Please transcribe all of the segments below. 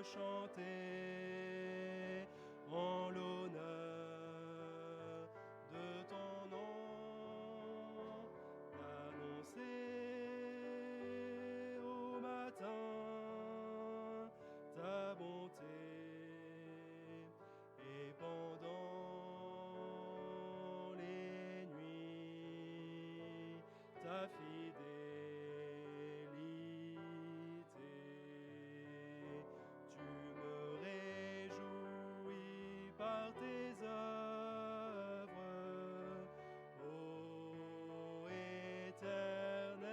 de chanter en l'honneur de ton nom, d'annoncer au matin ta bonté et pendant les nuits ta fidélité. Tu me réjouis par tes œuvres, ô Éternel,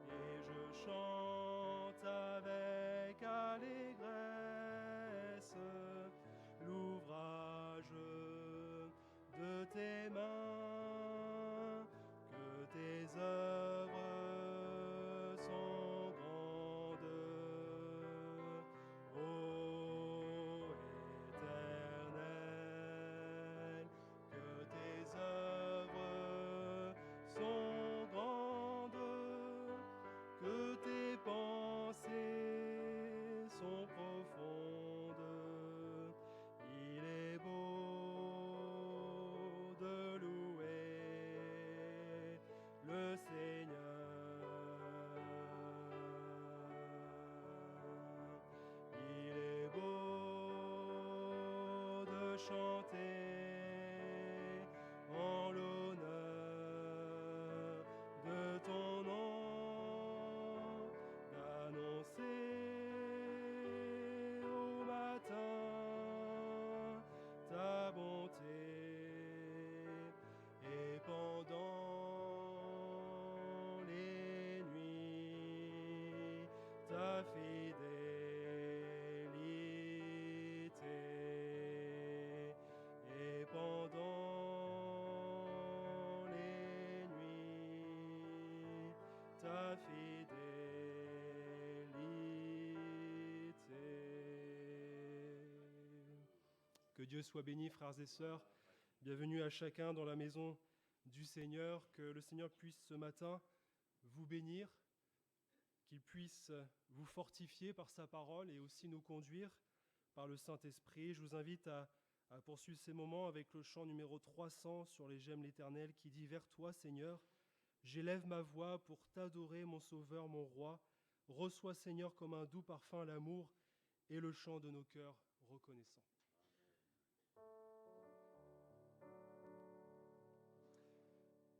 et je chante avec allégresse l'ouvrage de tes mains, que tes œuvres sont grandes, ô Éternel, que tes œuvres sont grandes, que tes pensées sont profondes. Il est beau de louer le Seigneur. Il est beau de chanter en l'honneur de ton nom, d'annoncer au matin ta bonté et pendant les nuits ta fidélité, et pendant les nuits ta fidélité. Que Dieu soit béni, frères et sœurs. Bienvenue à chacun dans la maison du Seigneur. Que le Seigneur puisse ce matin vous bénir, qu'il puisse vous fortifier par sa parole et aussi nous conduire par le Saint-Esprit. Je vous invite à poursuivre ces moments avec le chant numéro 300 sur les J'aime l'Éternel qui dit « Vers toi, Seigneur, j'élève ma voix pour t'adorer, mon Sauveur, mon Roi. Reçois, Seigneur, comme un doux parfum l'amour et le chant de nos cœurs reconnaissants. »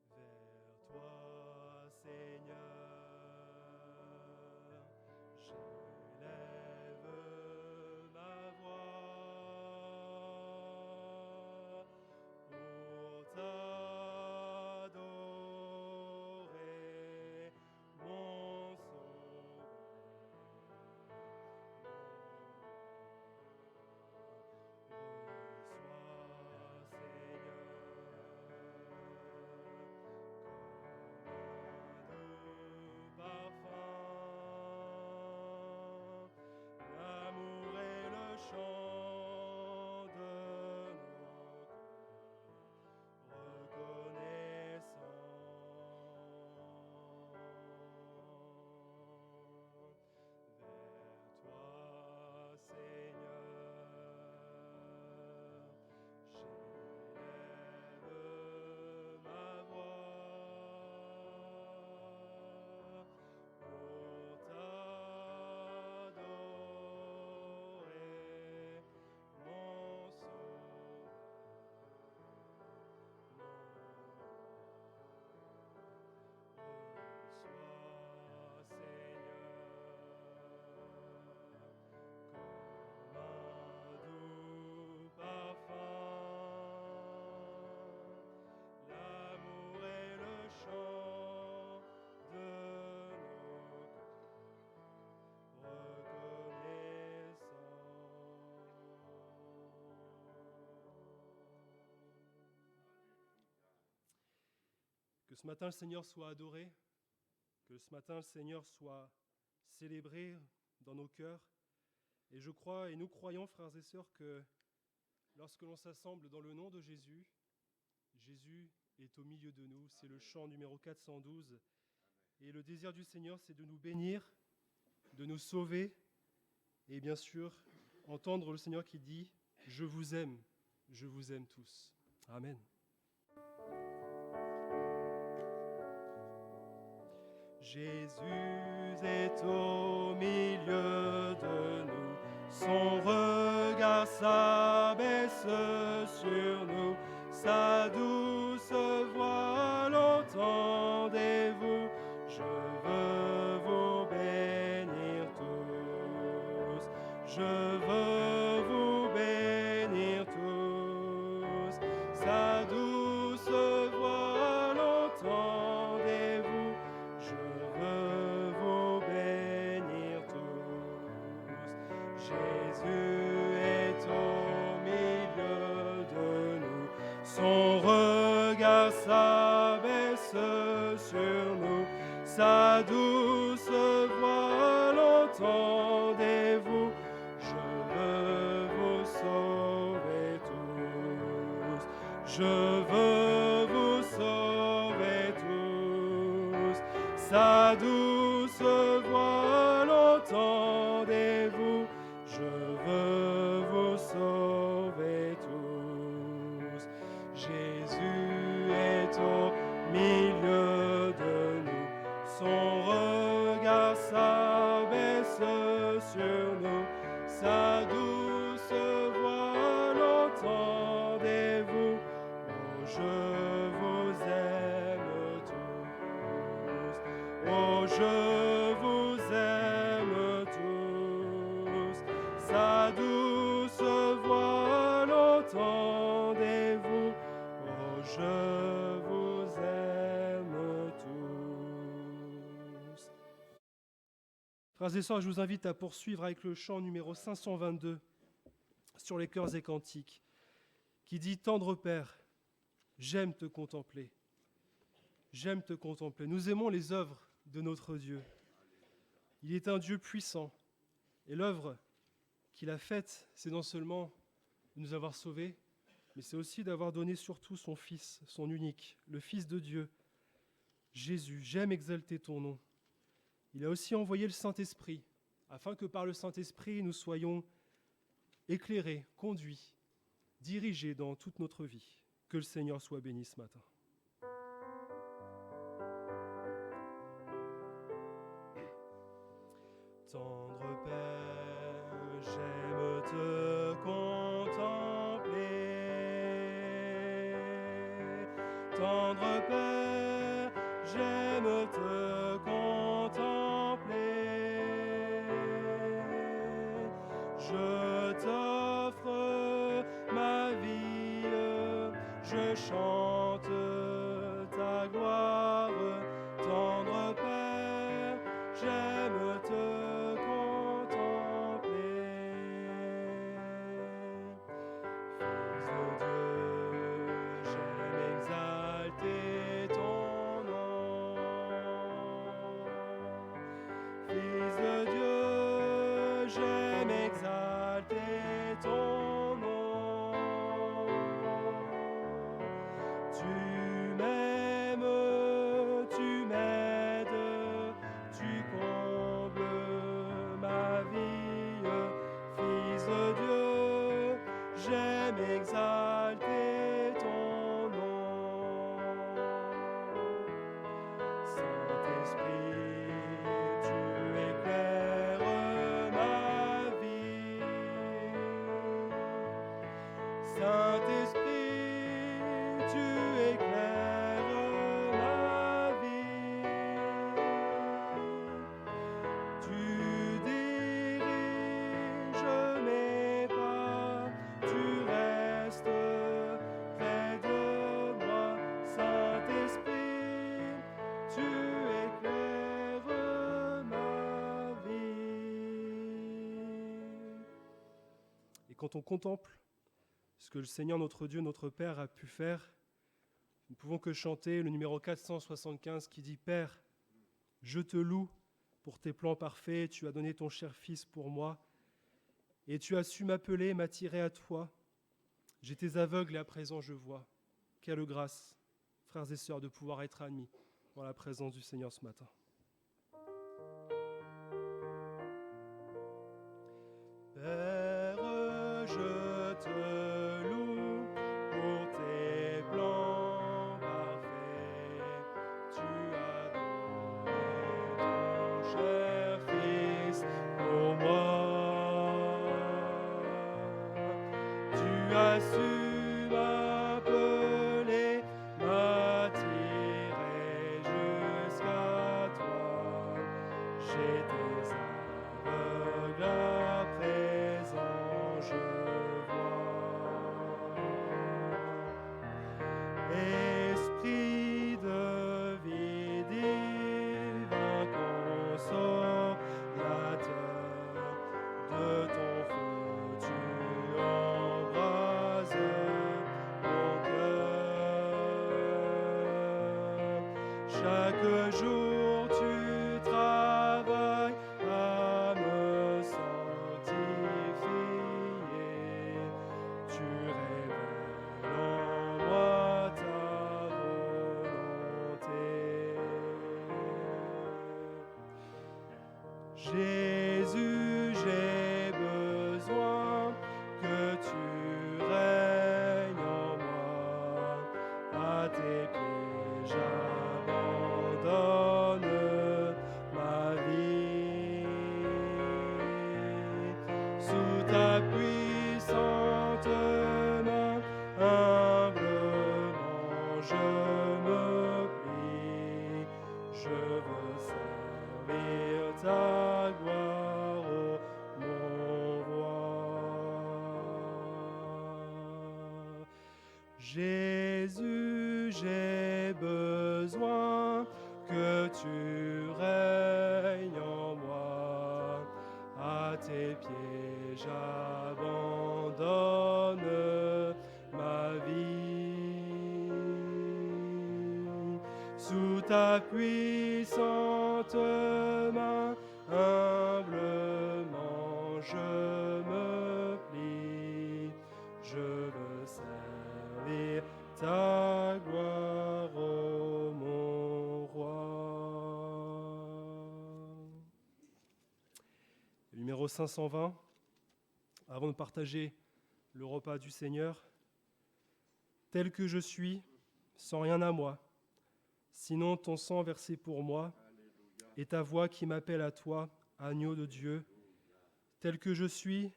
Vers toi, Seigneur, j'élève ma voix pour t'adorer, mon Sauveur. Reçois, Seigneur, parfum, l'amour et le chant de nos cœurs reconnaissants. Vers toi, Seigneur, j'élève ma voix pour t'adorer, mon Sauveur, mon Reçois, Seigneur, comme un doux parfum, l'amour et le chant de nos cœurs reconnaissants. Que ce matin le Seigneur soit adoré, que ce matin le Seigneur soit célébré dans nos cœurs. Et je crois, et nous croyons, frères et sœurs, que lorsque l'on s'assemble dans le nom de Jésus, Jésus est au milieu de nous. C'est le chant numéro 412. Et le désir du Seigneur, c'est de nous bénir, de nous sauver Et bien sûr, entendre le Seigneur qui dit « Je vous aime tous ». Amen. Jésus est au milieu de nous, son regard s'abaisse sur nous, sa douce voix l'entendez-vous, je veux vous bénir tous, je veux vous bénir tous, sa douce voix l'entendez-vous, je veux vous bénir tous. Jésus est au milieu de nous, son regard s'abaisse sur nous, sa douce voix l'entendez-vous, je veux vous sauver tous, je veux vous sauver tous, sa douce voix l'entendez-vous, je veux vous sauver tous. Jésus est au milieu de nous, son regard s'abaisse sur nous, sa douce voix l'entendez-vous, oh je vous aime tous, oh je vous aime tous, sa douce voix l'entendez-vous, oh je vous aime tous. Frères et sœurs, je vous invite à poursuivre avec le chant numéro 522 sur les chœurs et cantiques, qui dit « Tendre Père, j'aime te contempler. J'aime te contempler. » Nous aimons les œuvres de notre Dieu. Il est un Dieu puissant. Et l'œuvre qu'il a faite, c'est non seulement de nous avoir sauvés, mais c'est aussi d'avoir donné surtout son Fils, son unique, le Fils de Dieu, Jésus. J'aime exalter ton nom. Il a aussi envoyé le Saint-Esprit, afin que par le Saint-Esprit, nous soyons éclairés, conduits, dirigés dans toute notre vie. Que le Seigneur soit béni ce matin. Tendre Père, j'aime te contempler. Tendre Père, j'aime te contempler. Je t'offre ma vie, je chante ta gloire. Tendre Père, j'aime te contempler. Fils de Dieu, j'aime exalter ton nom. Fils de Dieu, j'aime exalter ton nom. Tu m'aimes, tu m'aides, tu combles ma vie. Fils de Dieu, j'aime exalter ton nom. Saint-Esprit, tu éclaires ma vie. Saint-Esprit, tu éclaires ma vie. Tu diriges mes pas, tu restes près de moi. Saint-Esprit, tu éclaires ma vie. Et quand on contemple ce que le Seigneur, notre Dieu, notre Père a pu faire, nous ne pouvons que chanter le numéro 475 qui dit « Père, je te loue pour tes plans parfaits, tu as donné ton cher Fils pour moi, et tu as su m'appeler, m'attirer à toi. J'étais aveugle et à présent je vois. Quelle grâce, frères et sœurs, de pouvoir être admis dans la présence du Seigneur ce matin. je te loue pour tes plans parfaits. Tu as donné ton cher Fils pour moi. Tu as su m'appeler, m'attirer jusqu'à toi. J'étais aveugle, à présent je vois. Esprit de vie divin consolateur, de ton feu tu embrases mon cœur. Chaque jour tu travailles à me sanctifier. Tu révèles en moi ta volonté. Jésus, j'ai besoin que tu règnes en moi. À tes pieds j'abandonne ma vie. Sous ta puissante main, humblement je me plie. Je veux servir ta gloire, ô mon roi. Jésus, j'ai besoin que tu règnes en moi. À tes pieds j'abandonne ma vie. Sous ta puissante main, humblement je me plie. Je veux servir ta gloire, ô mon roi. Numéro 520, avant de partager le repas du Seigneur. Tel que je suis, sans rien à moi, sinon ton sang versé pour moi, et ta voix qui m'appelle à toi, agneau de Dieu. Tel que je suis,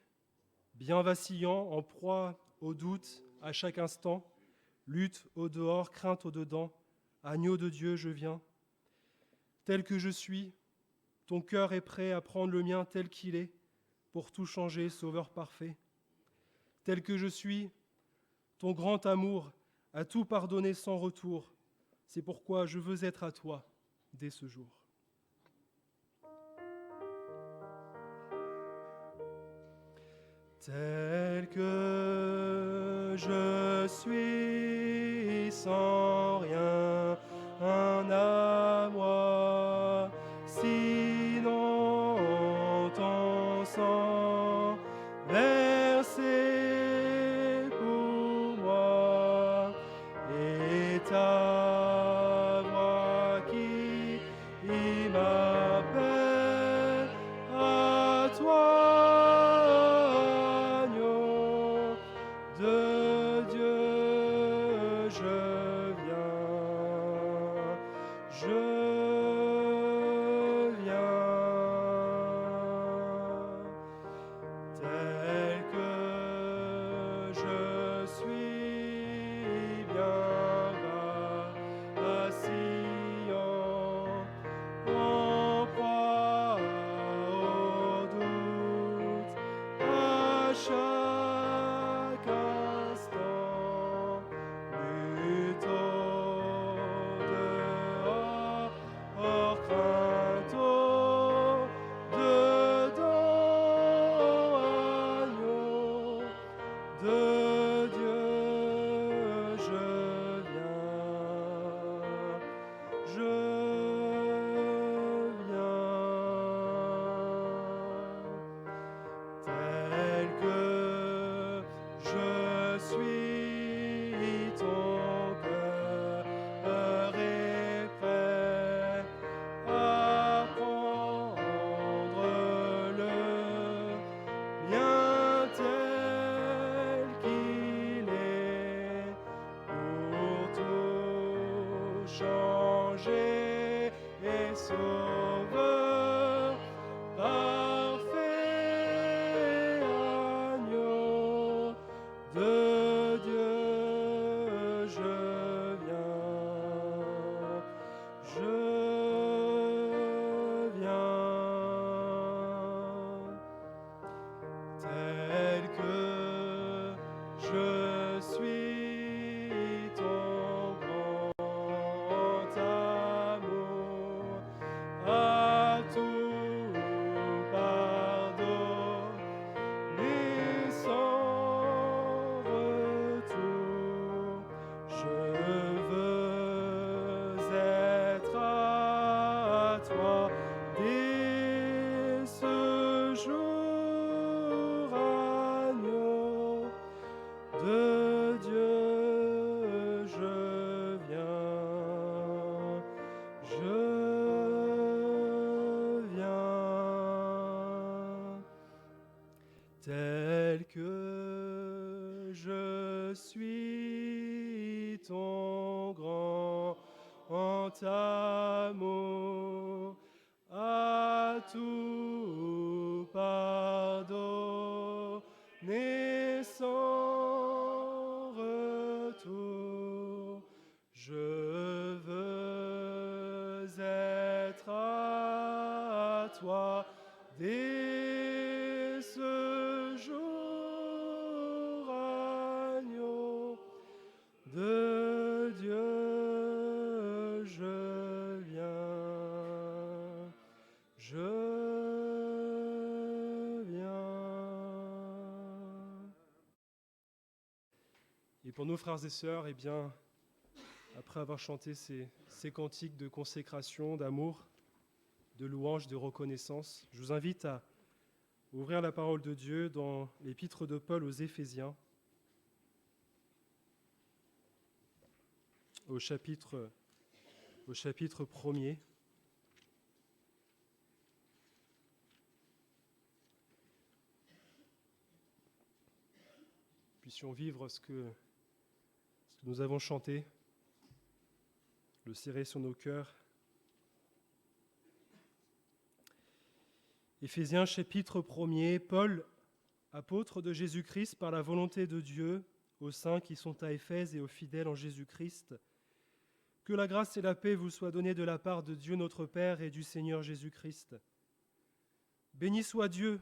bien vacillant, en proie au doute à chaque instant, lutte au dehors, crainte au dedans, agneau de Dieu, je viens. Tel que je suis, ton cœur est prêt à prendre le mien tel qu'il est, pour tout changer, Sauveur parfait. Tel que je suis, ton grand amour a tout pardonné sans retour. C'est pourquoi je veux être à toi dès ce jour. Tel que je suis, sans rien à moi, sinon ton sang versé pour moi, et ta voix qui m'appelle à toi. De Dieu, je viens, tel que je suis bien Sauveur, parfait agneau de Dieu, je viens, tel que je suis ton grand amour, à tout pardonner sans retour. Je veux être à toi dès ce jour, agneau de Dieu, je viens, tel que je suis ton grand amour, à tout pardonner sans retour. Je veux être à toi dès ce jour, agneau de Dieu, je viens, je viens. Et pour nos frères et sœurs, eh bien, après avoir chanté ces cantiques de consécration, d'amour, de louange, de reconnaissance, je vous invite à ouvrir la parole de Dieu dans l'épître de Paul aux Éphésiens, au chapitre 1er. Puissions vivre ce que nous avons chanté, le serrer sur nos cœurs. Éphésiens chapitre 1er, Paul, apôtre de Jésus-Christ par la volonté de Dieu, aux saints qui sont à Éphèse et aux fidèles en Jésus-Christ, que la grâce et la paix vous soient données de la part de Dieu notre Père et du Seigneur Jésus-Christ. Béni soit Dieu,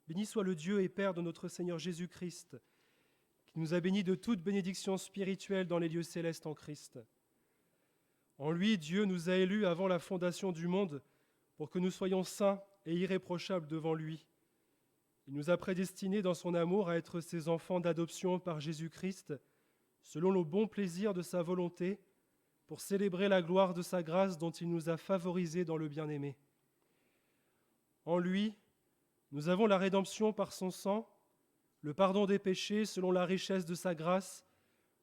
béni soit le Dieu et Père de notre Seigneur Jésus-Christ, qui nous a bénis de toute bénédiction spirituelle dans les lieux célestes en Christ. En lui, Dieu nous a élus avant la fondation du monde pour que nous soyons saints et irréprochables devant lui. Il nous a prédestinés dans son amour à être ses enfants d'adoption par Jésus-Christ, selon le bon plaisir de sa volonté, pour célébrer la gloire de sa grâce dont il nous a favorisés dans le bien-aimé. En lui, nous avons la rédemption par son sang, le pardon des péchés selon la richesse de sa grâce,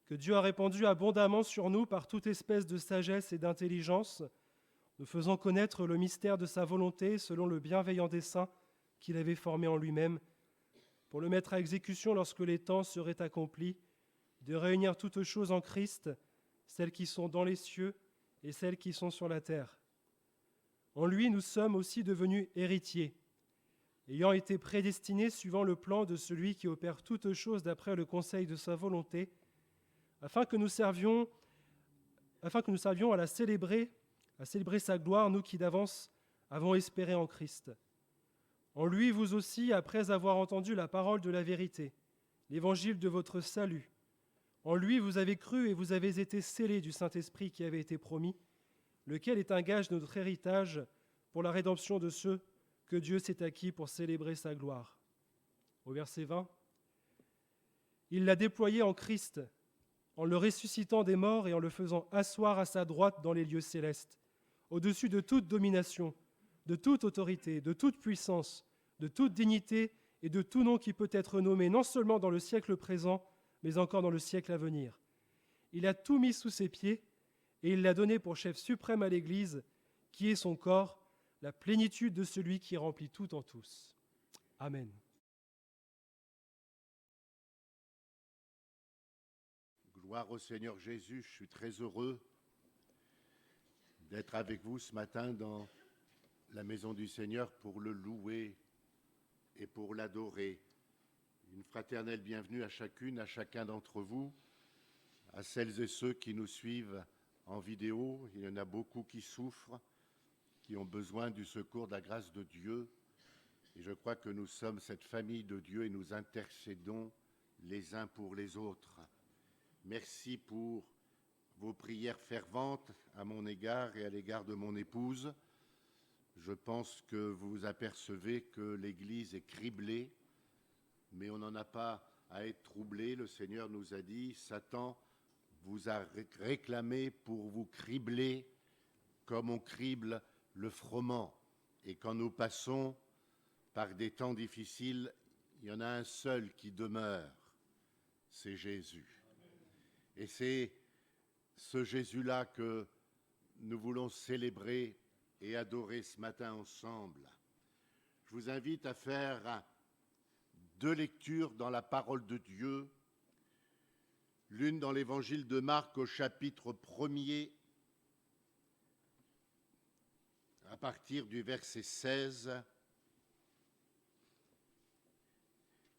que Dieu a répandue abondamment sur nous par toute espèce de sagesse et d'intelligence, nous faisant connaître le mystère de sa volonté selon le bienveillant dessein qu'il avait formé en lui-même, pour le mettre à exécution lorsque les temps seraient accomplis, de réunir toutes choses en Christ, celles qui sont dans les cieux et celles qui sont sur la terre. En lui, nous sommes aussi devenus héritiers, ayant été prédestinés suivant le plan de celui qui opère toutes choses d'après le conseil de sa volonté, afin que nous servions à célébrer sa gloire, nous qui d'avance avons espéré en Christ. En lui, vous aussi, après avoir entendu la parole de la vérité, l'évangile de votre salut, en lui, vous avez cru et vous avez été scellés du Saint-Esprit qui avait été promis, lequel est un gage de notre héritage pour la rédemption de ceux que Dieu s'est acquis pour célébrer sa gloire. Au verset 20, il l'a déployé en Christ, en le ressuscitant des morts et en le faisant asseoir à sa droite dans les lieux célestes, au-dessus de toute domination, de toute autorité, de toute puissance, de toute dignité et de tout nom qui peut être nommé, non seulement dans le siècle présent, mais encore dans le siècle à venir. Il a tout mis sous ses pieds et il l'a donné pour chef suprême à l'Église, qui est son corps, la plénitude de celui qui remplit tout en tous. Amen. Gloire au Seigneur Jésus, je suis très heureux d'être avec vous ce matin dans la maison du Seigneur pour le louer et pour l'adorer. Une fraternelle bienvenue à chacune, à chacun d'entre vous, à celles et ceux qui nous suivent en vidéo. Il y en a beaucoup qui souffrent, qui ont besoin du secours de la grâce de Dieu. Et je crois que nous sommes cette famille de Dieu et nous intercédons les uns pour les autres. Merci pour vos prières ferventes à mon égard et à l'égard de mon épouse. Je pense que vous apercevez que l'Église est criblée, mais on n'en a pas à être troublé. Le Seigneur nous a dit, Satan vous a réclamé pour vous cribler comme on crible le froment. Et quand nous passons par des temps difficiles, il y en a un seul qui demeure, c'est Jésus. Et c'est ce Jésus-là que nous voulons célébrer et adorer ce matin ensemble. Je vous invite à faire 2 lectures dans la parole de Dieu, l'une dans l'évangile de Marc au chapitre 1er, à partir du verset 16.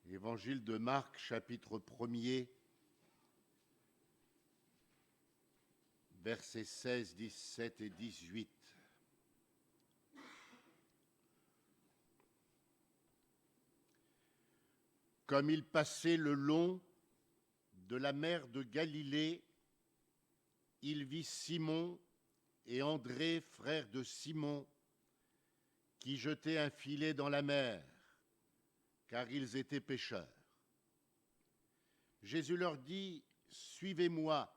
Évangile de Marc, chapitre 1er, versets 16, 17 et 18. Comme il passait le long de la mer de Galilée, il vit Simon et André, frères de Simon, qui jetaient un filet dans la mer, car ils étaient pêcheurs. Jésus leur dit, « Suivez-moi,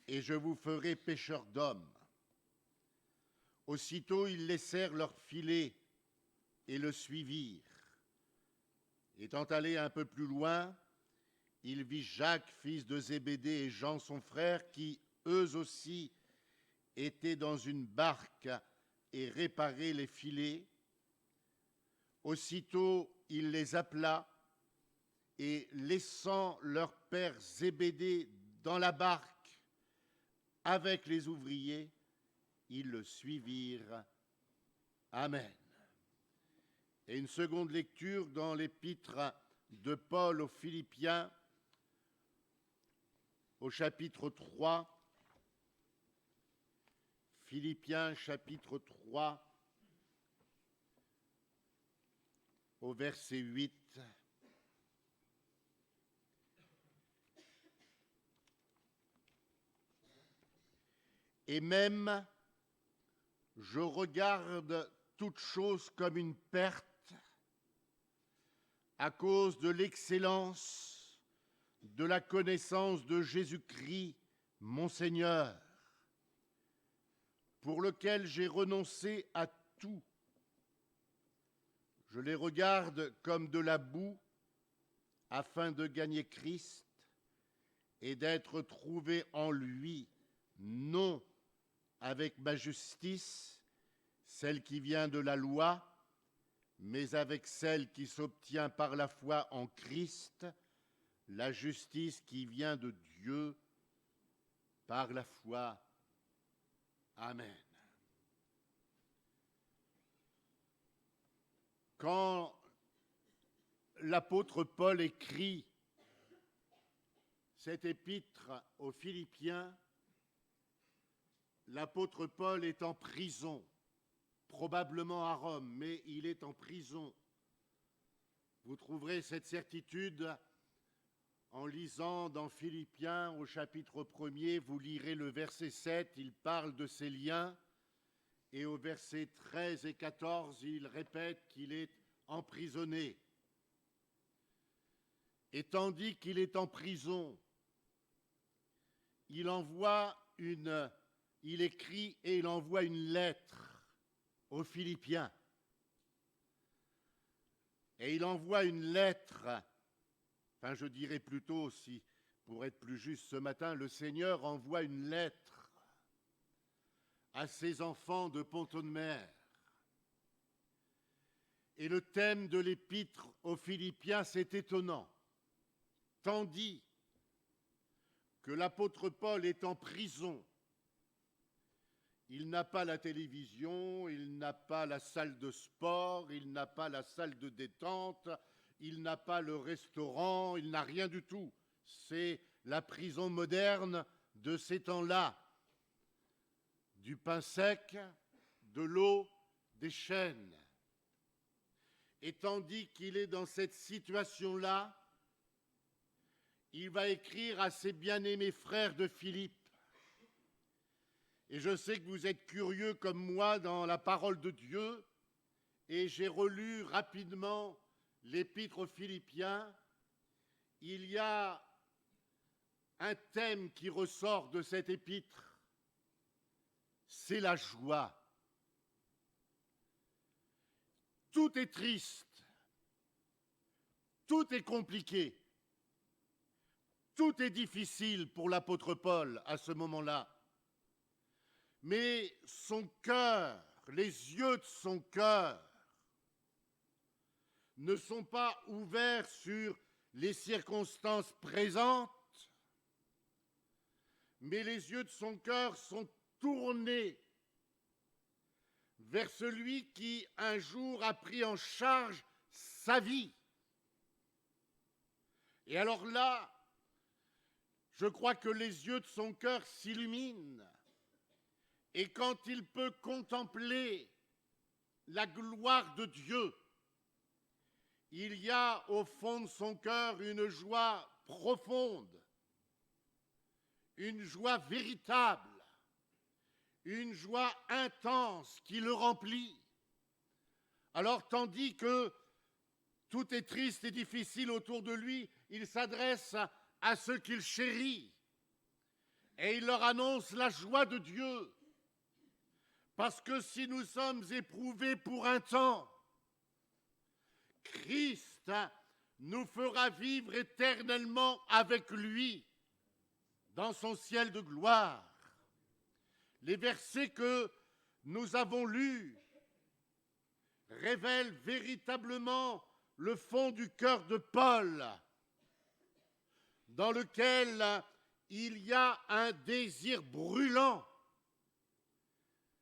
et je vous ferai pêcheurs d'hommes. » Aussitôt, ils laissèrent leur filet et le suivirent. Étant allé un peu plus loin, il vit Jacques, fils de Zébédée, et Jean, son frère, qui, eux aussi, étaient dans une barque et réparaient les filets. Aussitôt, il les appela, et laissant leur père Zébédée dans la barque avec les ouvriers, ils le suivirent. Amen. Et une seconde lecture dans l'épître de Paul aux Philippiens, au chapitre 3. Philippiens, chapitre 3, au verset 8. Et même, je regarde toute chose comme une perte à cause de l'excellence de la connaissance de Jésus-Christ, mon Seigneur, pour lequel j'ai renoncé à tout. Je les regarde comme de la boue afin de gagner Christ et d'être trouvé en lui, non avec ma justice, celle qui vient de la loi, mais avec celle qui s'obtient par la foi en Christ, la justice qui vient de Dieu par la foi. Amen. Quand l'apôtre Paul écrit cette épître aux Philippiens, l'apôtre Paul est en prison, probablement à Rome, mais il est en prison. Vous trouverez cette certitude en lisant dans Philippiens au chapitre 1er, vous lirez le verset 7, il parle de ses liens, et au verset 13 et 14, il répète qu'il est emprisonné. Et tandis qu'il est en prison, il écrit et il envoie une lettre aux Philippiens. Et il envoie une lettre, je dirais plutôt, si, pour être plus juste ce matin, le Seigneur envoie une lettre à ses enfants de Pont-de-Mer. Et le thème de l'épître aux Philippiens, c'est étonnant. Tandis que l'apôtre Paul est en prison, Il n'a pas la télévision, il n'a pas la salle de sport, il n'a pas la salle de détente, il n'a pas le restaurant, il n'a rien du tout. C'est la prison moderne de ces temps-là. Du pain sec, de l'eau, des chaînes. Et tandis qu'il est dans cette situation-là, il va écrire à ses bien-aimés frères de Philippe. Et je sais que vous êtes curieux comme moi dans la parole de Dieu, et j'ai relu rapidement l'épître aux Philippiens. Il y a un thème qui ressort de cette épître, c'est la joie. Tout est triste, tout est compliqué, tout est difficile pour l'apôtre Paul à ce moment-là. Mais son cœur, les yeux de son cœur, ne sont pas ouverts sur les circonstances présentes, mais les yeux de son cœur sont tournés vers celui qui un jour a pris en charge sa vie. Et alors là, je crois que les yeux de son cœur s'illuminent. Et quand il peut contempler la gloire de Dieu, il y a au fond de son cœur une joie profonde, une joie véritable, une joie intense qui le remplit. Alors, tandis que tout est triste et difficile autour de lui, il s'adresse à ceux qu'il chérit et il leur annonce la joie de Dieu. Parce que si nous sommes éprouvés pour un temps, Christ nous fera vivre éternellement avec lui dans son ciel de gloire. Les versets que nous avons lus révèlent véritablement le fond du cœur de Paul, dans lequel il y a un désir brûlant,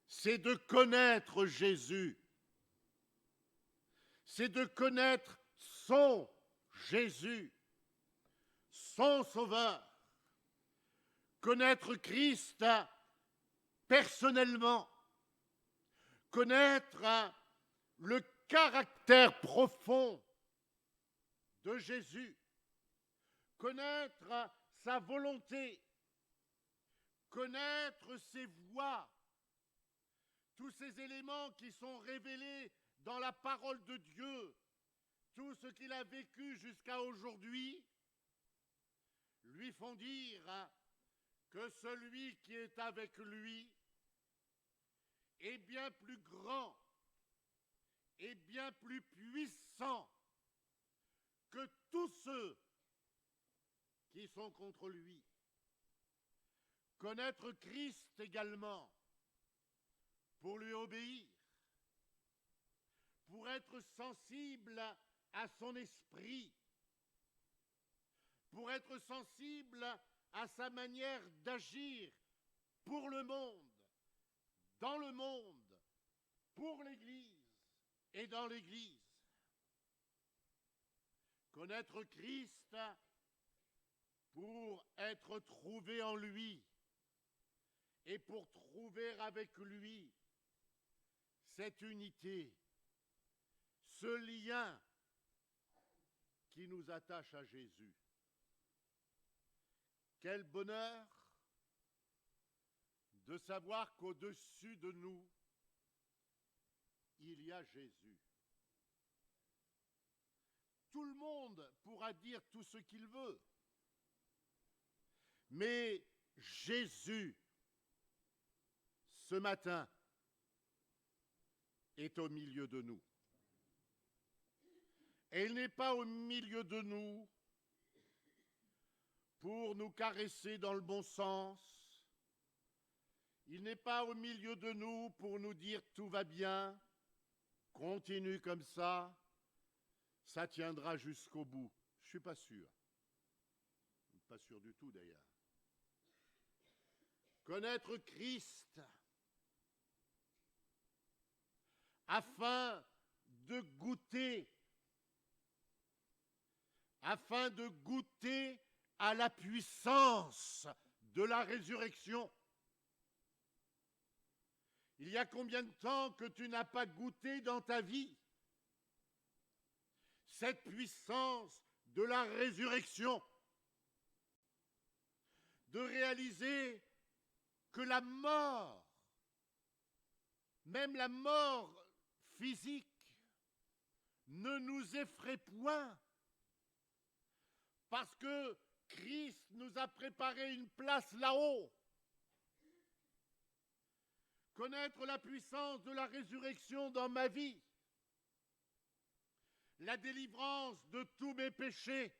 c'est de connaître Jésus, c'est de connaître son Jésus, son Sauveur, connaître Christ personnellement, connaître le caractère profond de Jésus, connaître sa volonté, connaître ses voies, tous ces éléments qui sont révélés dans la parole de Dieu, tout ce qu'il a vécu jusqu'à aujourd'hui, lui font dire que celui qui est avec lui est bien plus grand et bien plus puissant que tous ceux qui sont contre lui. Connaître Christ également, pour lui obéir, pour être sensible à son esprit, pour être sensible à sa manière d'agir pour le monde, dans le monde, pour l'Église et dans l'Église. Connaître Christ pour être trouvé en lui et pour trouver avec lui cette unité, ce lien qui nous attache à Jésus. Quel bonheur de savoir qu'au-dessus de nous, il y a Jésus. Tout le monde pourra dire tout ce qu'il veut, mais Jésus, ce matin, est au milieu de nous. Et il n'est pas au milieu de nous pour nous caresser dans le bon sens. Il n'est pas au milieu de nous pour nous dire tout va bien, continue comme ça tiendra jusqu'au bout. Je ne suis pas sûr. Pas sûr du tout d'ailleurs. Connaître Christ, afin de goûter à la puissance de la résurrection. Il y a combien de temps que tu n'as pas goûté dans ta vie cette puissance de la résurrection, de réaliser que la mort, même la mort physique, ne nous effraie point, parce que Christ nous a préparé une place là-haut. Connaître la puissance de la résurrection dans ma vie, la délivrance de tous mes péchés,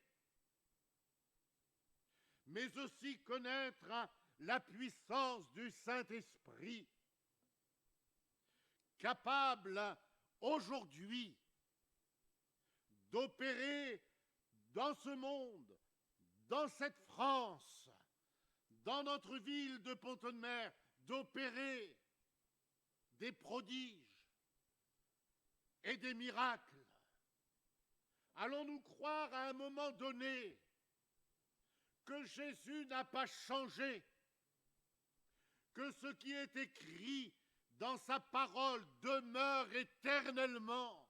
mais aussi connaître la puissance du Saint-Esprit, capable aujourd'hui d'opérer dans ce monde, dans cette France, dans notre ville de Pont-de-Mer, d'opérer des prodiges et des miracles. Allons-nous croire à un moment donné que Jésus n'a pas changé, que ce qui est écrit dans sa parole demeure éternellement?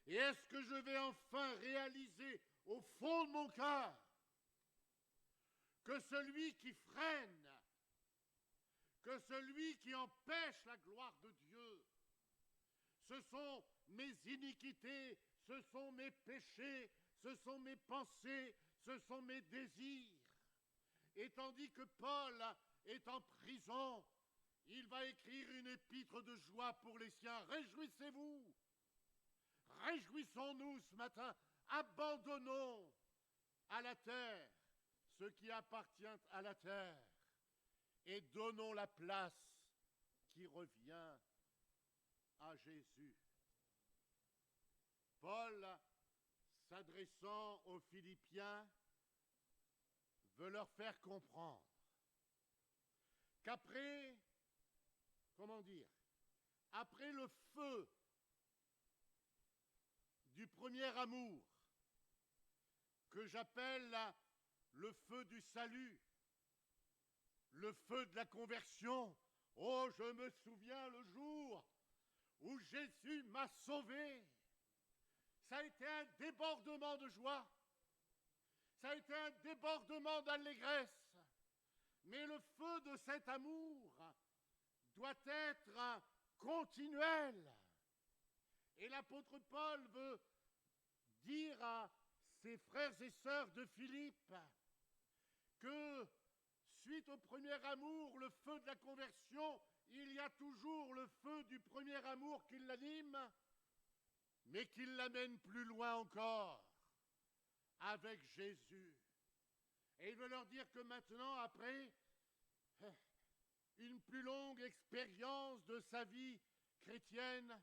Et est-ce que je vais enfin réaliser au fond de mon cœur que celui qui freine, que celui qui empêche la gloire de Dieu, ce sont mes iniquités, ce sont mes péchés, ce sont mes pensées, ce sont mes désirs. Et tandis que Paul est en prison, il va écrire une épître de joie pour les siens. Réjouissez-vous, réjouissons-nous ce matin, abandonnons à la terre ce qui appartient à la terre et donnons la place qui revient à Jésus. Paul, s'adressant aux Philippiens, veut leur faire comprendre qu'après, après le feu du premier amour, que j'appelle le feu du salut, le feu de la conversion. Oh, je me souviens le jour où Jésus m'a sauvé. Ça a été un débordement de joie. Ça a été un débordement d'allégresse. Mais le feu de cet amour doit être continuel. Et l'apôtre Paul veut dire à ses frères et sœurs de Philippe que suite au premier amour, le feu de la conversion, il y a toujours le feu du premier amour qui l'anime, mais qui l'amène plus loin encore avec Jésus. Et il veut leur dire que maintenant, après une plus longue expérience de sa vie chrétienne,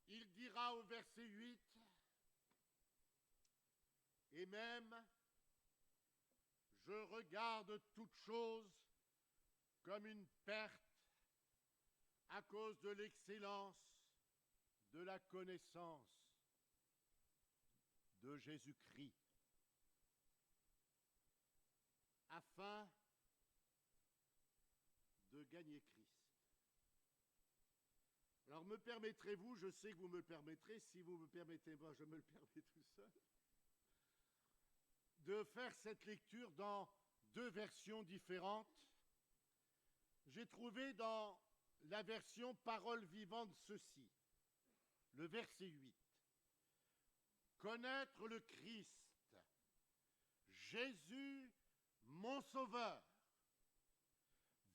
il dira au verset 8, « Et même, je regarde toute chose comme une perte à cause de l'excellence de la connaissance de Jésus-Christ, afin de gagner Christ. » Alors me permettrez-vous, je sais que vous me le permettrez, si vous me permettez, moi je me le permets tout seul, de faire cette lecture dans deux versions différentes. J'ai trouvé dans la version Parole vivante ceci, le verset 8. Connaître le Christ, Jésus, mon Sauveur,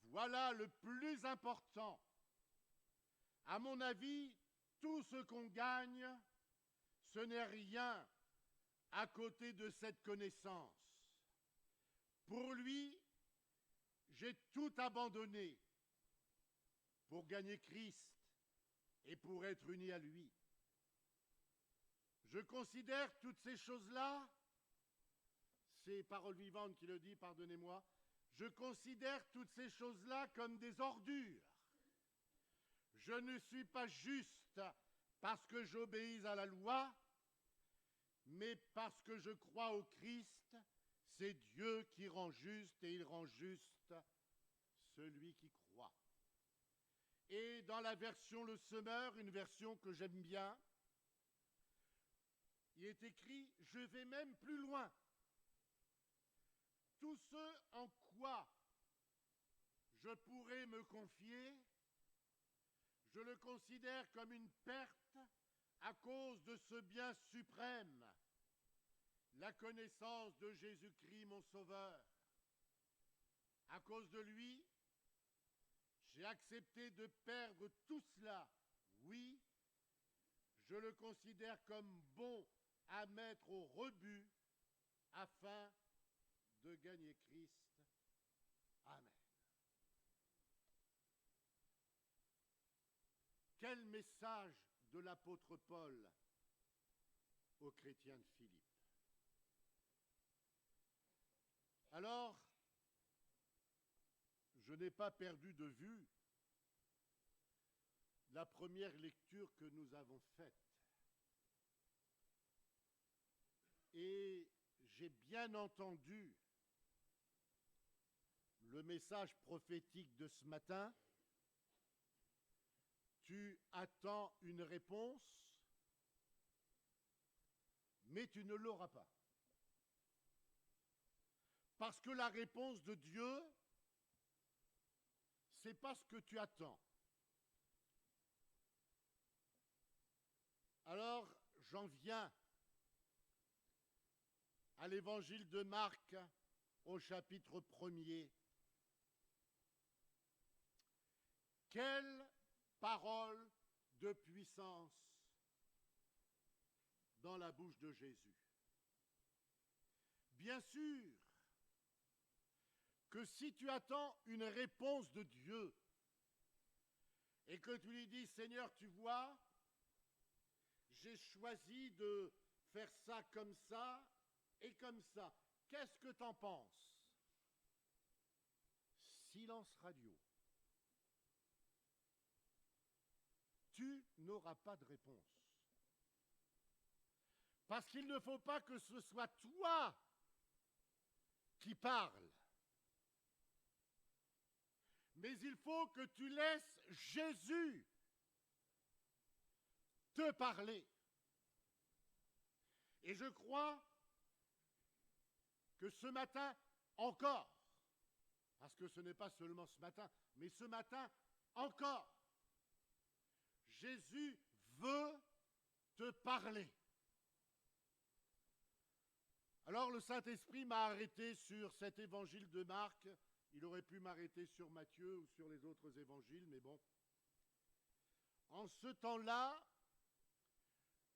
voilà le plus important. À mon avis, tout ce qu'on gagne, ce n'est rien à côté de cette connaissance. Pour lui, j'ai tout abandonné pour gagner Christ et pour être uni à lui. Je considère toutes ces choses-là, c'est Parole vivante qui le dit, pardonnez-moi, je considère toutes ces choses-là comme des ordures. je ne suis pas juste parce que j'obéis à la loi, mais parce que je crois au Christ. C'est Dieu qui rend juste et il rend juste celui qui croit. Et dans la version Le Semeur, une version que j'aime bien, il est écrit « Je vais même plus loin. Tout ce en quoi je pourrais me confier, je le considère comme une perte à cause de ce bien suprême, la connaissance de Jésus-Christ, mon Sauveur. À cause de lui, j'ai accepté de perdre tout cela. Oui, je le considère comme bon à mettre au rebut afin de gagner Christ. Amen. Quel message de l'apôtre Paul aux chrétiens de Philippe. Alors, je n'ai pas perdu de vue la première lecture que nous avons faite. Et j'ai bien entendu le message prophétique de ce matin. Tu attends une réponse, mais tu ne l'auras pas. Parce que la réponse de Dieu, c'est pas ce que tu attends. Alors, j'en viens à l'évangile de Marc, au chapitre 1er. Quelle parole de puissance dans la bouche de Jésus. Bien sûr que si tu attends une réponse de Dieu et que tu lui dis « Seigneur, tu vois, j'ai choisi de faire ça comme ça et comme ça. Qu'est-ce que t'en penses ?» Silence radio. Tu n'auras pas de réponse. Parce qu'il ne faut pas que ce soit toi qui parles. Mais il faut que tu laisses Jésus te parler. Et je crois que ce matin encore, parce que ce n'est pas seulement ce matin, mais ce matin encore, Jésus veut te parler. Alors le Saint-Esprit m'a arrêté sur cet évangile de Marc. Il aurait pu m'arrêter sur Matthieu ou sur les autres évangiles, mais bon. En ce temps-là,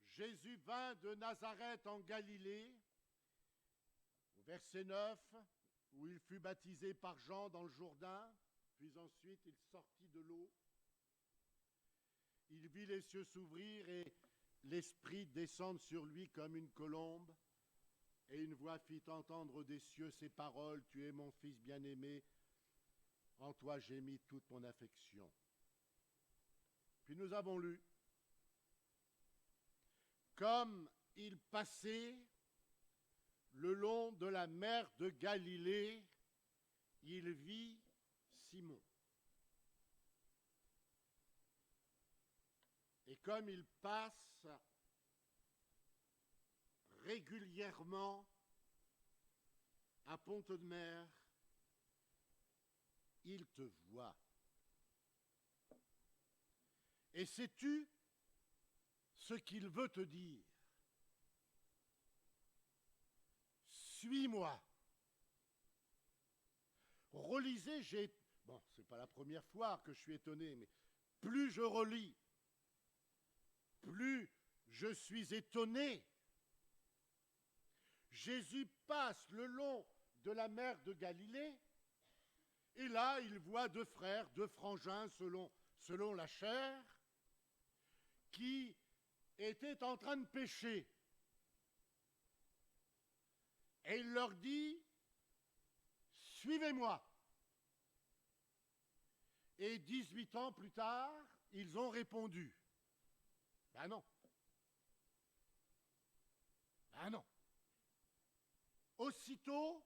Jésus vint de Nazareth en Galilée, au verset 9, où il fut baptisé par Jean dans le Jourdain, puis ensuite il sortit de l'eau. Il vit les cieux s'ouvrir et l'Esprit descendre sur lui comme une colombe. Et une voix fit entendre des cieux ces paroles, « Tu es mon Fils bien-aimé, en toi j'ai mis toute mon affection. » Puis nous avons lu, « Comme il passait le long de la mer de Galilée, il vit Simon. Et comme il passe régulièrement à Pont-de-Mer, il te voit. Et sais-tu ce qu'il veut te dire? Suis-moi. Relisez, bon, c'est pas la première fois que je suis étonné, mais plus je relis, plus je suis étonné. Jésus passe le long de la mer de Galilée, et là, il voit deux frères, deux frangins selon la chair, qui étaient en train de pêcher. Et il leur dit, « Suivez-moi. » Et 18 ans plus tard, ils ont répondu, ben non. Ben non. Aussitôt,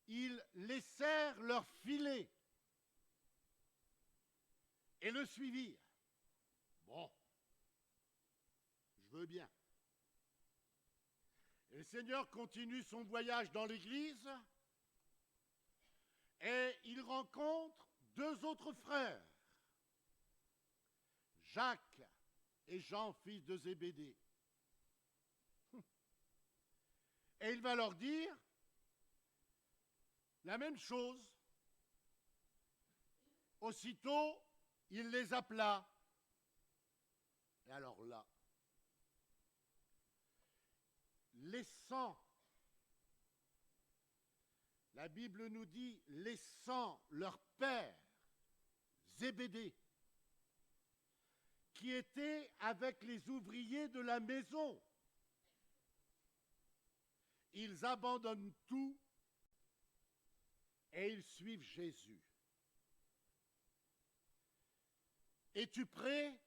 ils laissèrent leur filet et le suivirent. Bon, je veux bien. Et le Seigneur continue son voyage dans l'église et il rencontre deux autres frères, Jacques et Jean, fils de Zébédée. Et il va leur dire la même chose. Aussitôt, il les appela. Et alors là, laissant, la Bible nous dit, laissant leur père, Zébédée, qui était avec les ouvriers de la maison, ils abandonnent tout et ils suivent Jésus. Es-tu prêt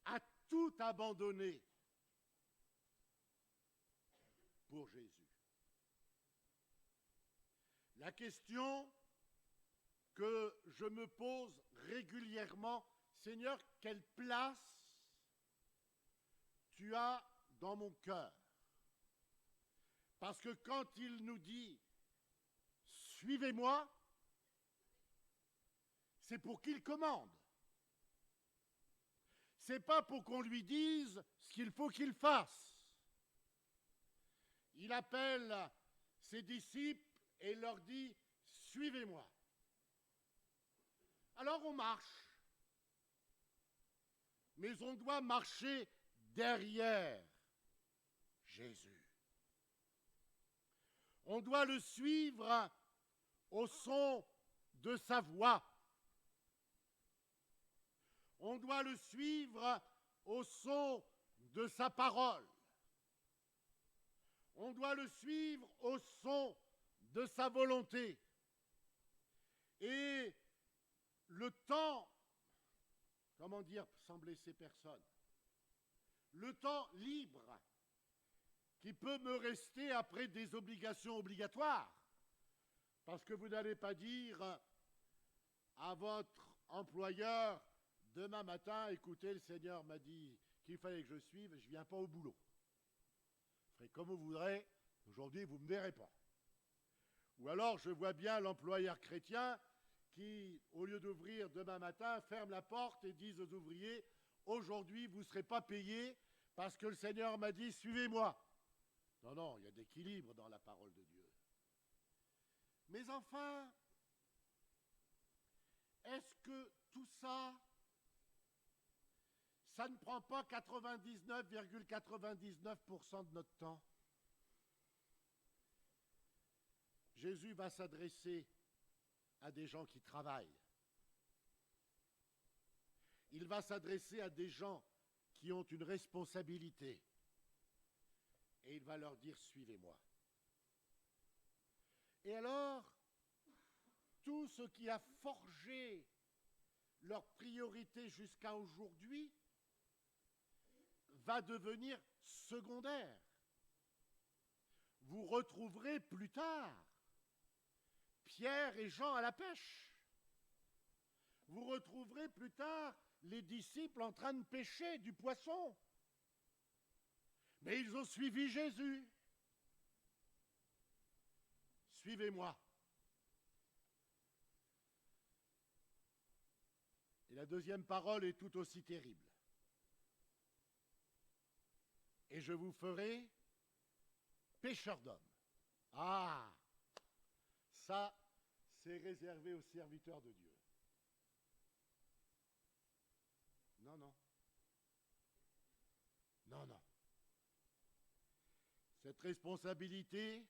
à tout abandonner pour Jésus? La question que je me pose régulièrement, Seigneur, quelle place tu as dans mon cœur? Parce que quand il nous dit « Suivez-moi », c'est pour qu'il commande. Ce n'est pas pour qu'on lui dise ce qu'il faut qu'il fasse. Il appelle ses disciples et leur dit « Suivez-moi ». Alors on marche. Mais on doit marcher derrière Jésus. On doit le suivre au son de sa voix. On doit le suivre au son de sa parole. On doit le suivre au son de sa volonté. Et le temps, comment dire sans blesser personne, le temps libre qui peut me rester après des obligations obligatoires, parce que vous n'allez pas dire à votre employeur demain matin, écoutez, le Seigneur m'a dit qu'il fallait que je suive, je ne viens pas au boulot. Vous ferez comme vous voudrez, aujourd'hui vous ne me verrez pas. Ou alors je vois bien l'employeur chrétien qui, au lieu d'ouvrir demain matin, ferme la porte et dit aux ouvriers, aujourd'hui vous ne serez pas payés parce que le Seigneur m'a dit suivez-moi. Non, non, il y a d'équilibre dans la parole de Dieu. Mais enfin, est-ce que tout ça, ça ne prend pas 99,99% de notre temps? Jésus va s'adresser à des gens qui travaillent. Il va s'adresser à des gens qui ont une responsabilité. Et il va leur dire, suivez-moi. Et alors, tout ce qui a forgé leur priorité jusqu'à aujourd'hui va devenir secondaire. Vous retrouverez plus tard Pierre et Jean à la pêche. Vous retrouverez plus tard les disciples en train de pêcher du poisson. Mais ils ont suivi Jésus. Suivez-moi. Et la deuxième parole est tout aussi terrible. Et je vous ferai pêcheurs d'hommes. Ah, ça, c'est réservé aux serviteurs de Dieu. Non, non. Non, non. Cette responsabilité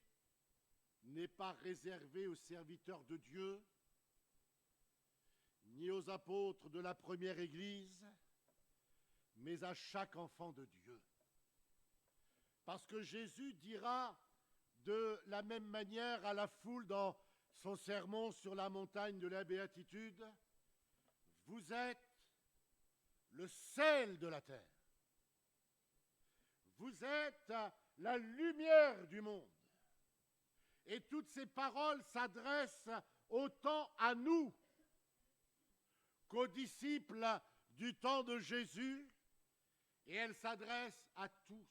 n'est pas réservée aux serviteurs de Dieu, ni aux apôtres de la première Église, mais à chaque enfant de Dieu. Parce que Jésus dira de la même manière à la foule dans son sermon sur la montagne de la béatitude, « Vous êtes le sel de la terre. Vous êtes la lumière du monde. Et toutes ces paroles s'adressent autant à nous qu'aux disciples du temps de Jésus, et elles s'adressent à tous.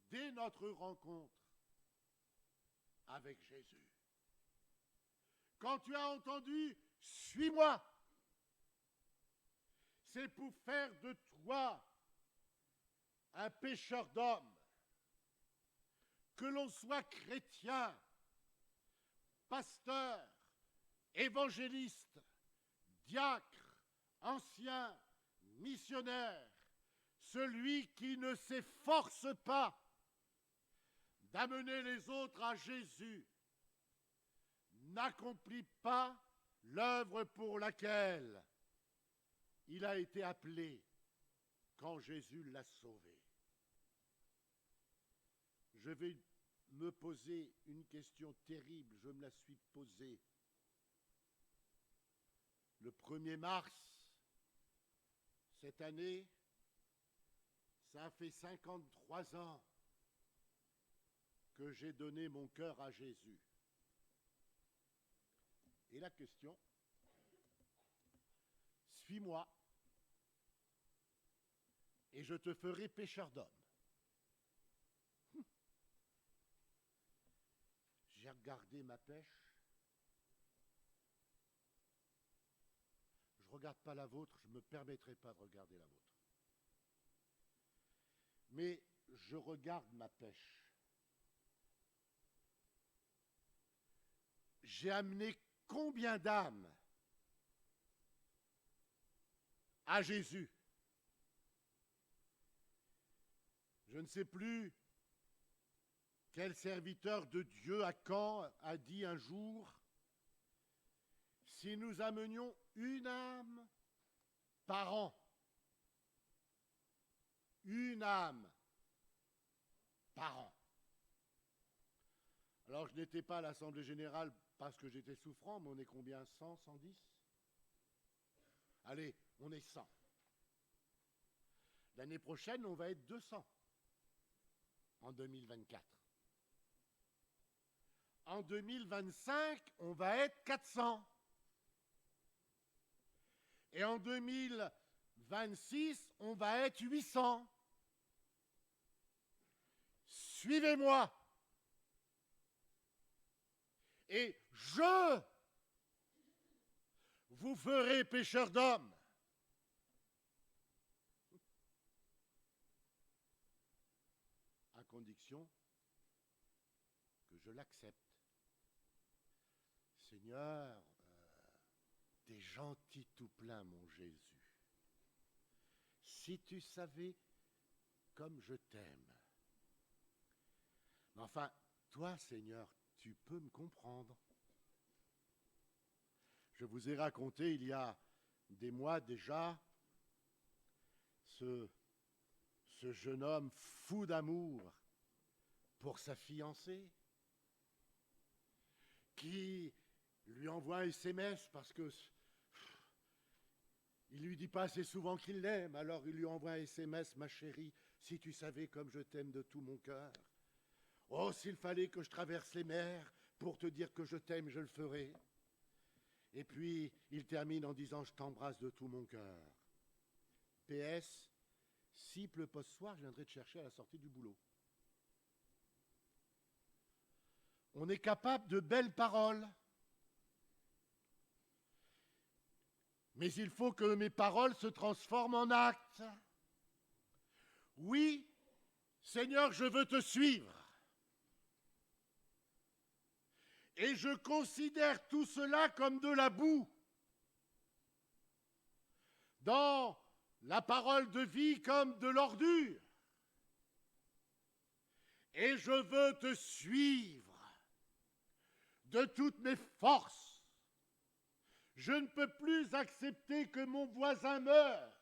Dès notre rencontre avec Jésus. Quand tu as entendu « Suis-moi », c'est pour faire de toi un pêcheur d'hommes. Que l'on soit chrétien, pasteur, évangéliste, diacre, ancien, missionnaire, celui qui ne s'efforce pas d'amener les autres à Jésus n'accomplit pas l'œuvre pour laquelle il a été appelé quand Jésus l'a sauvé. Je vais me poser une question terrible, je me la suis posée le 1er mars cette année. Ça a fait 53 ans que j'ai donné mon cœur à Jésus. Et la question, suis-moi et je te ferai pêcheur d'hommes. J'ai regardé ma pêche. Je ne regarde pas la vôtre, je ne me permettrai pas de regarder la vôtre. Mais je regarde ma pêche. J'ai amené combien d'âmes à Jésus? Je ne sais plus quel serviteur de Dieu à Caen a dit un jour, si nous amenions une âme par an, une âme par an. Alors je n'étais pas à l'Assemblée Générale parce que j'étais souffrant, mais on est combien? 100, 110? Allez, on est 100. L'année prochaine, on va être 200 en 2024. En 2025, on va être 400. Et en 2026, on va être 800. Suivez-moi. Et je vous ferai pêcheurs d'hommes. À condition que je l'accepte. Seigneur, t'es gentil tout plein, mon Jésus. Si tu savais comme je t'aime. Mais enfin, toi, Seigneur, tu peux me comprendre. Je vous ai raconté il y a des mois déjà ce jeune homme fou d'amour pour sa fiancée qui lui envoie un SMS parce que il lui dit pas assez souvent qu'il l'aime, alors il lui envoie un SMS, ma chérie, si tu savais comme je t'aime de tout mon cœur. Oh, s'il fallait que je traverse les mers pour te dire que je t'aime, je le ferai. Et puis, il termine en disant, je t'embrasse de tout mon cœur. PS, s'il pleut pas ce soir, je viendrai te chercher à la sortie du boulot. On est capable de belles paroles. Mais il faut que mes paroles se transforment en actes. Oui, Seigneur, je veux te suivre. Et je considère tout cela comme de la boue. Dans la parole de vie comme de l'ordure. Et je veux te suivre de toutes mes forces. Je ne peux plus accepter que mon voisin meure.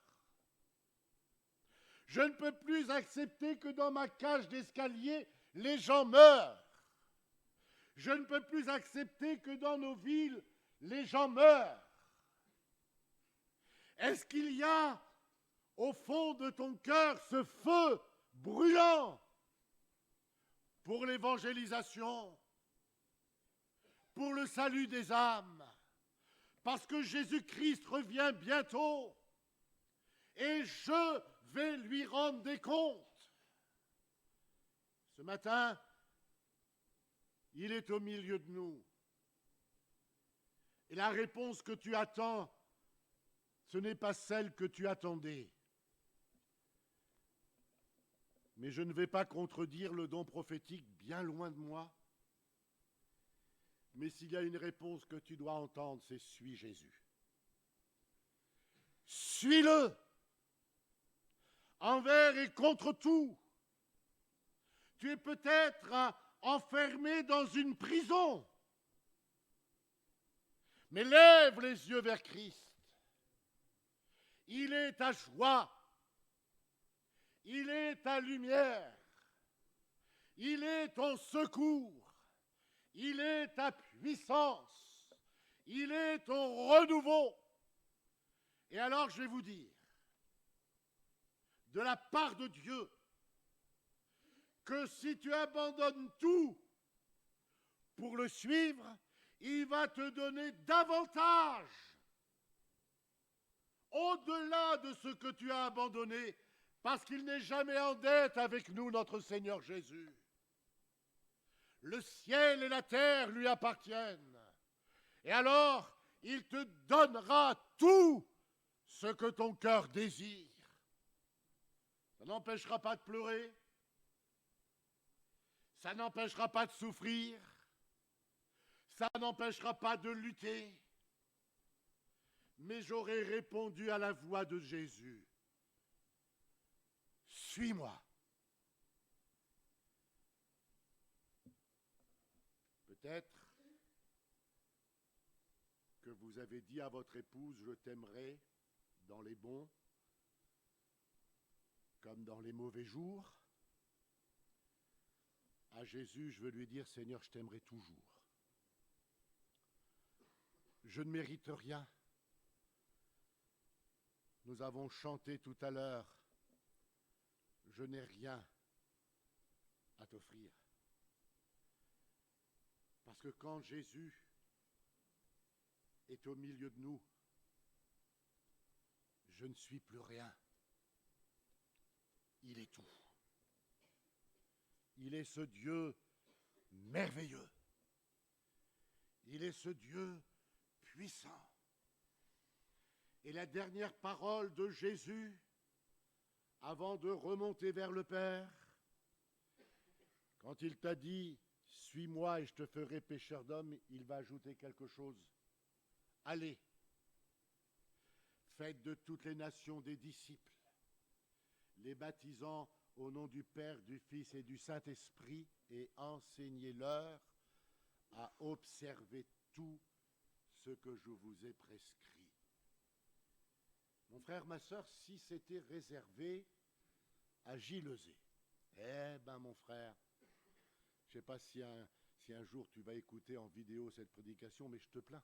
Je ne peux plus accepter que dans ma cage d'escalier, les gens meurent. Je ne peux plus accepter que dans nos villes, les gens meurent. Est-ce qu'il y a au fond de ton cœur ce feu brûlant pour l'évangélisation, pour le salut des âmes, parce que Jésus-Christ revient bientôt et je vais lui rendre des comptes. Ce matin, il est au milieu de nous. Et la réponse que tu attends, ce n'est pas celle que tu attendais. Mais je ne vais pas contredire le don prophétique, bien loin de moi. Mais s'il y a une réponse que tu dois entendre, c'est « Suis Jésus ». Suis-le, envers et contre tout. Tu es peut-être enfermé dans une prison, mais lève les yeux vers Christ. Il est ta joie, il est ta lumière, il est ton secours, il est ta puissance, il est ton renouveau. Et alors je vais vous dire, de la part de Dieu, que si tu abandonnes tout pour le suivre, il va te donner davantage, au-delà de ce que tu as abandonné, parce qu'il n'est jamais en dette avec nous, notre Seigneur Jésus. Le ciel et la terre lui appartiennent. Et alors, il te donnera tout ce que ton cœur désire. Ça n'empêchera pas de pleurer. Ça n'empêchera pas de souffrir. Ça n'empêchera pas de lutter. Mais j'aurai répondu à la voix de Jésus. Suis-moi. Peut-être que vous avez dit à votre épouse, je t'aimerai dans les bons comme dans les mauvais jours. À Jésus, je veux lui dire, Seigneur, je t'aimerai toujours. Je ne mérite rien. Nous avons chanté tout à l'heure, je n'ai rien à t'offrir. Parce que quand Jésus est au milieu de nous, je ne suis plus rien. Il est tout. Il est ce Dieu merveilleux. Il est ce Dieu puissant. Et la dernière parole de Jésus, avant de remonter vers le Père, quand il t'a dit « Suis-moi et je te ferai pécheur d'hommes », il va ajouter quelque chose. « Allez, faites de toutes les nations des disciples, les baptisant au nom du Père, du Fils et du Saint-Esprit, et enseignez-leur à observer tout ce que je vous ai prescrit. » Mon frère, ma sœur, si c'était réservé à Gilles-Zé, eh ben mon frère, je ne sais pas si un jour tu vas écouter en vidéo cette prédication, mais je te plains.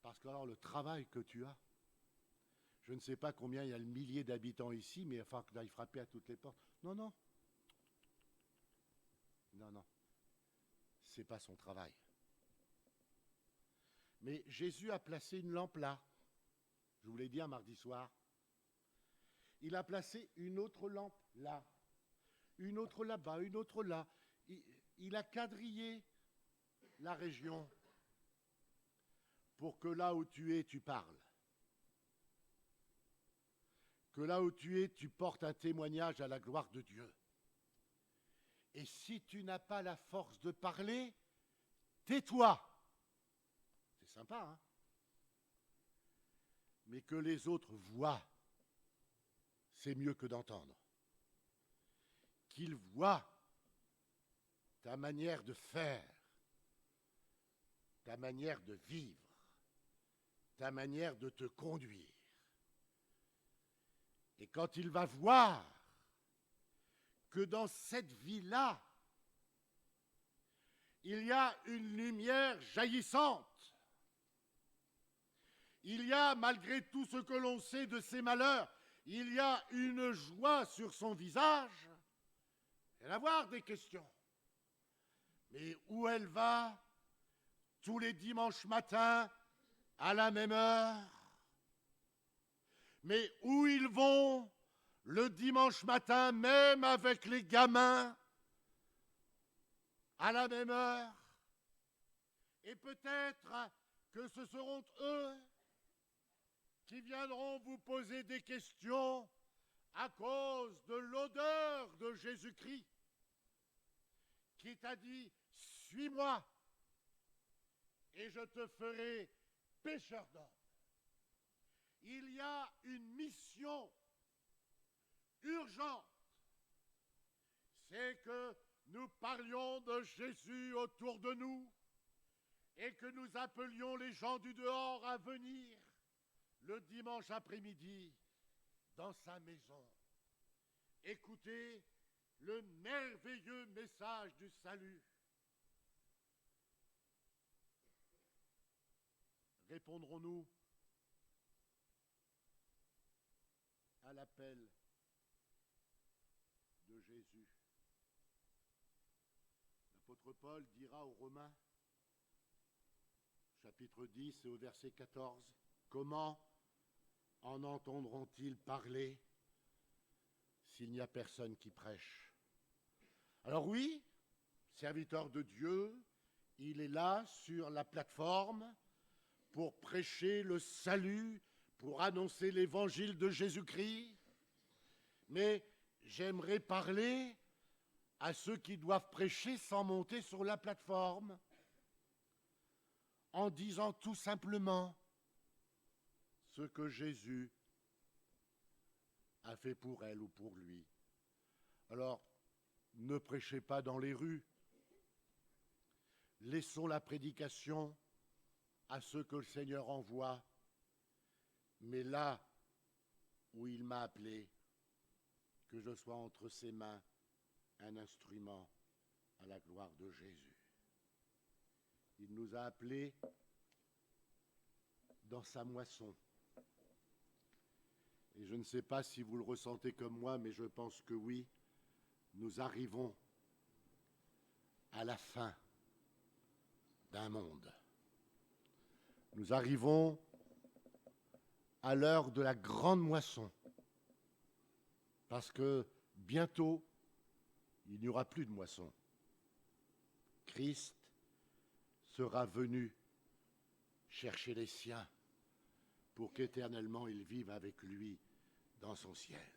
Parce que alors le travail que tu as, je ne sais pas combien il y a de milliers d'habitants ici, mais il va falloir que tu ailles frapper à toutes les portes. Non, non. Non, non. Ce n'est pas son travail. Mais Jésus a placé une lampe là. Je vous l'ai dit un mardi soir. Il a placé une autre lampe là. Une autre là-bas, une autre là. Il a quadrillé la région pour que là où tu es, tu parles. Que là où tu es, tu portes un témoignage à la gloire de Dieu. Et si tu n'as pas la force de parler, tais-toi. C'est sympa, hein? Mais que les autres voient, c'est mieux que d'entendre. Qu'ils voient ta manière de faire, ta manière de vivre, ta manière de te conduire. Et quand il va voir que dans cette vie-là, il y a une lumière jaillissante, Il y a, malgré tout ce que l'on sait de ses malheurs, il y a une joie sur son visage. Elle va avoir des questions. Mais où elle va tous les dimanches matins à la même heure? Mais où ils vont le dimanche matin, même avec les gamins, à la même heure? Et peut-être que ce seront eux qui viendront vous poser des questions à cause de l'odeur de Jésus-Christ, qui t'a dit « Suis-moi, et je te ferai pécheur d'hommes ». Il y a une mission urgente, c'est que nous parlions de Jésus autour de nous et que nous appelions les gens du dehors à venir le dimanche après-midi dans sa maison. Écoutez le merveilleux message du salut. Répondrons-nous à l'appel de Jésus? L'apôtre Paul dira aux Romains, chapitre 10 et au verset 14, « Comment en entendront-ils parler s'il n'y a personne qui prêche ?» Alors oui, serviteur de Dieu, il est là sur la plateforme pour prêcher le salut, pour annoncer l'évangile de Jésus-Christ. Mais j'aimerais parler à ceux qui doivent prêcher sans monter sur la plateforme, en disant tout simplement ce que Jésus a fait pour elle ou pour lui. Alors, ne prêchez pas dans les rues. Laissons la prédication à ceux que le Seigneur envoie. Mais là où il m'a appelé, que je sois entre ses mains un instrument à la gloire de Jésus. Il nous a appelés dans sa moisson. Et je ne sais pas si vous le ressentez comme moi, mais je pense que oui, nous arrivons à la fin d'un monde. Nous arrivons à l'heure de la grande moisson, parce que bientôt, il n'y aura plus de moisson. Christ sera venu chercher les siens pour qu'éternellement ils vivent avec lui dans son ciel.